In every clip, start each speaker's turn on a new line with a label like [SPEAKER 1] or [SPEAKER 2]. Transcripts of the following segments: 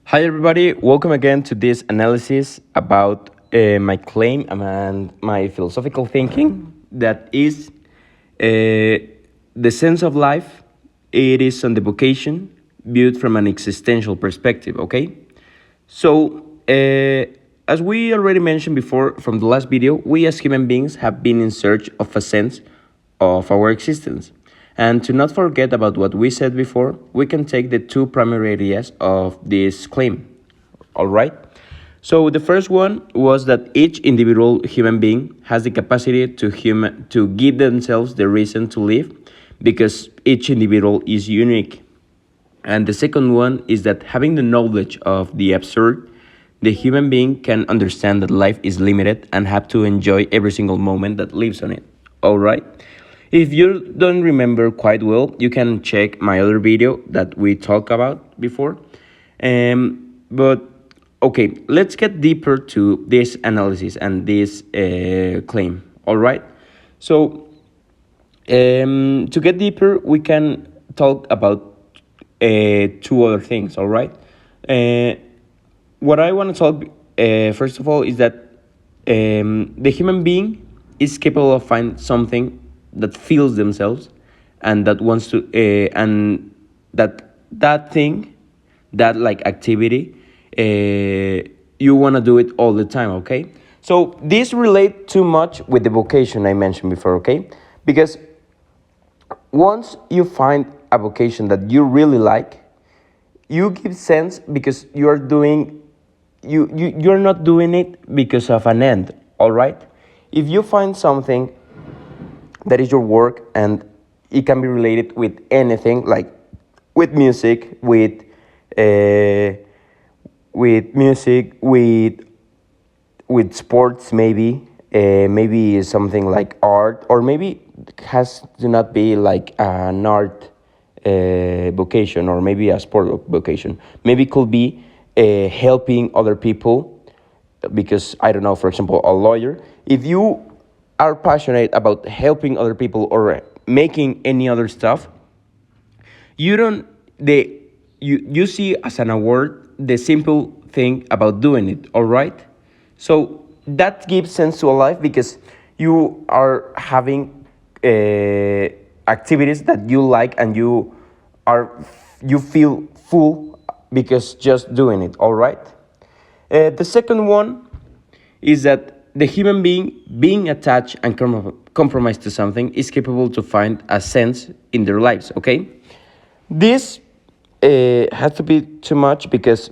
[SPEAKER 1] Hi, everybody. Welcome again to this analysis about my claim and my philosophical thinking that is the sense of life. It is on the vocation viewed from an existential perspective, okay? So, as we already mentioned before from the last video, we as human beings have been in search of a sense of our existence. And to not forget about what we said before, we can take the two primary ideas of this claim. All right? So the first one was that each individual human being has the capacity to give themselves the reason to live because each individual is unique. And the second one is that having the knowledge of the absurd, the human being can understand that life is limited and have to enjoy every single moment that lives on it. All right? If you don't remember quite well, you can check my other video that we talked about before. But okay, let's get deeper to this analysis and this claim. All right? So to get deeper, we can talk about two other things, all right? What I want to talk, first of all, is that the human being is capable of finding something that feels themselves and that wants to, and that thing, that like activity, you want to do it all the time, okay? So this relate too much with the vocation I mentioned before, okay? Because once you find a vocation that you really like, you give sense because you're doing you're not doing it because of an end, all right? If you find something that is your work and it can be related with anything, like with music, with music, with sports, maybe something like art, or maybe it has to not be like an art vocation, or maybe a sport vocation. Maybe it could be helping other people, because I don't know, for example, a lawyer. If you are passionate about helping other people or making any other stuff, you don't the you see as an award the simple thing about doing it, all right? So that gives sense to a life because you are having activities that you like, and are you feel full because just doing it, all right? The second one is that the human being attached and compromised to something is capable to find a sense in their lives, okay? This has to be too much because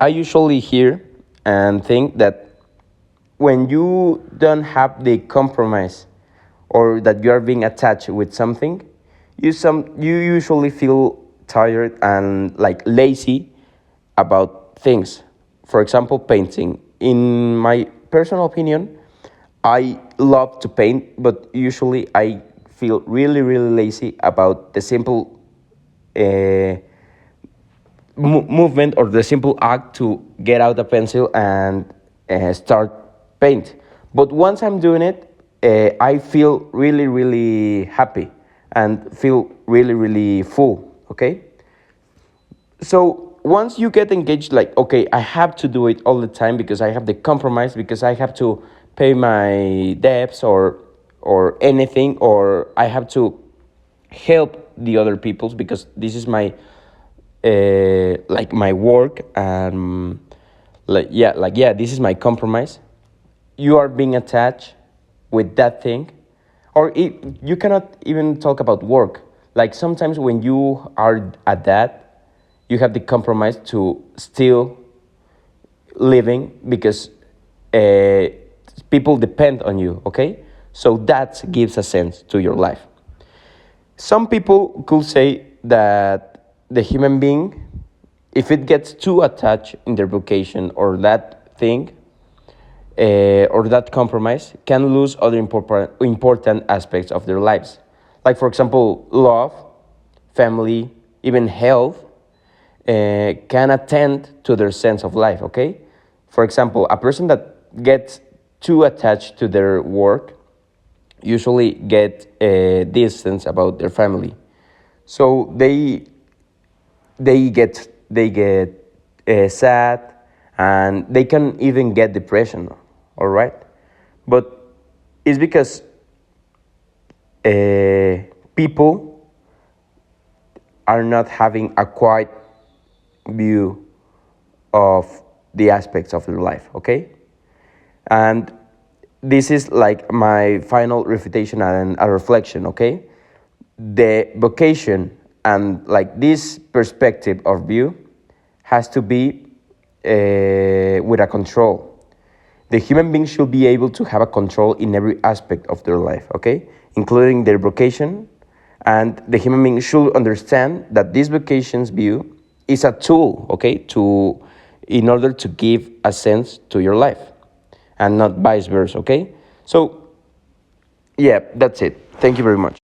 [SPEAKER 1] I usually hear and think that when you don't have the compromise, or that you are being attached with something, you usually feel tired and like lazy about things. For example, painting. In my personal opinion, I love to paint, but usually I feel really, really lazy about the simple uh, movement, or the simple act to get out a pencil and start paint. But once I'm doing it, I feel really, really happy and feel really, really full, okay? So once you get engaged, like, okay, I have to do it all the time because I have the compromise, because I have to pay my debts, or anything, or I have to help the other peoples because this is my like my work, and this is my compromise. You are being attached with that thing, or you cannot even talk about work. Like sometimes when you are at that, you have the compromise to still living because people depend on you, okay? So that gives a sense to your life. Some people could say that the human being, if it gets too attached in their vocation or that thing, or that compromise, can lose other important aspects of their lives. Like, for example, love, family, even health, can attend to their sense of life, okay? For example, a person that gets too attached to their work usually get distance about their family. So they get sad, and they can even get depression, all right? But it's because people are not having a quiet view of the aspects of their life, okay? And this is like my final refutation and a reflection, okay? The vocation and like this perspective of view has to be with a control. The human being should be able to have a control in every aspect of their life, okay? Including their vocation. And the human being should understand that this vocation's view is a tool, okay, in order to give a sense to your life and not vice versa, okay? So, yeah, that's it. Thank you very much.